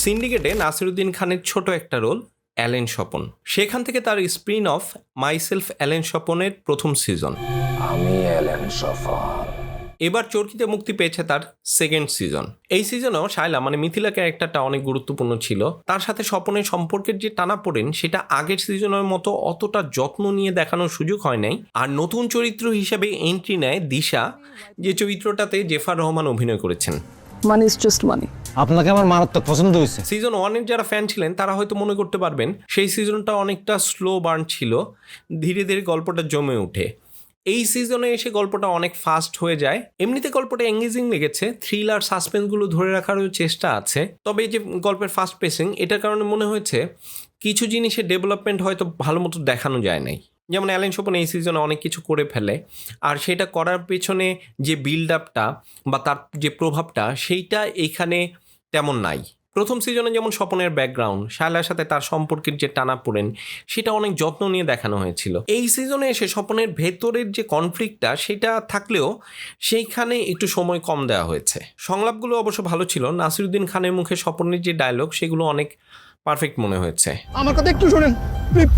সিন্ডিকেটে নাসিরুদ্দিন খানের ছোট একটা রোল অ্যালেন স্বপন, সেখান থেকে তার স্পিন অফ মাইসেলফ অ্যালেন স্বপনের প্রথম সিজন। আমি অ্যালেন স্বপন। এবার চরকিতে মুক্তি পেয়েছে তার সেকেন্ড সিজন। এই সিজনেও শায়লা মানে মিথিলা ক্যারেক্টারটা অনেক গুরুত্বপূর্ণ ছিল। তার সাথে স্বপনের সম্পর্কের যে টানাপোড়েন সেটা আগের সিজনের মতো অতটা যত্ন নিয়ে দেখানোর সুযোগ হয় নাই। আর নতুন চরিত্র হিসেবে এন্ট্রি নেয় দিশা, যে চরিত্রটাতে জেফার রহমান অভিনয় করেছেন। মানি ইজ জাস্ট মানি। আপনাকে আমার মারাত্মক পছন্দ হয়েছে। সিজন 1-এর যারা ফ্যান ছিলেন তারা হয়তো মনে করতে পারবেন সেই সিজনটা অনেকটা স্লো বার্ন ছিল, ধীরে ধীরে গল্পটা জমে ওঠে। এই সিজনে এসে গল্পটা অনেক ফাস্ট হয়ে যায়। এমনিতে গল্পটা এঙ্গেজিং লেগেছে, থ্রিলার সাসপেন্সগুলো ধরে রাখারও চেষ্টা আছে। তবে এই যে গল্পের ফাস্ট পেসিং, এটার কারণে মনে হয়েছে কিছু জিনিসের ডেভেলপমেন্ট হয়তো ভালো মতো দেখানো যায় নাই। যেমন অ্যালেন স্বপন এই সিজনে অনেক কিছু করে ফেলে, আর সেটা করার পেছনে যে বিল্ড আপটা বা তার যে প্রভাবটা সেইটা এইখানে তেমন নাই। প্রথম সিজনে যেমন স্বপনের ব্যাকগ্রাউন্ড, শায়লার সাথে তার সম্পর্কের যে টানাপোড়েন সেটা অনেক যত্ন নিয়ে দেখানো হয়েছিল। এই সিজনে এসে স্বপনের ভেতরের যে কনফ্লিক্টটা সেটা থাকলেও সেইখানে একটু সময় কম দেওয়া হয়েছে। সংলাপগুলো অবশ্য ভালো ছিল। নাসিরুদ্দিন খানের মুখে স্বপনের যে ডায়লগ সেগুলো অনেক পারফেক্ট মনে হয়েছে। আমার কথা একটু শোনেন প্লিজ।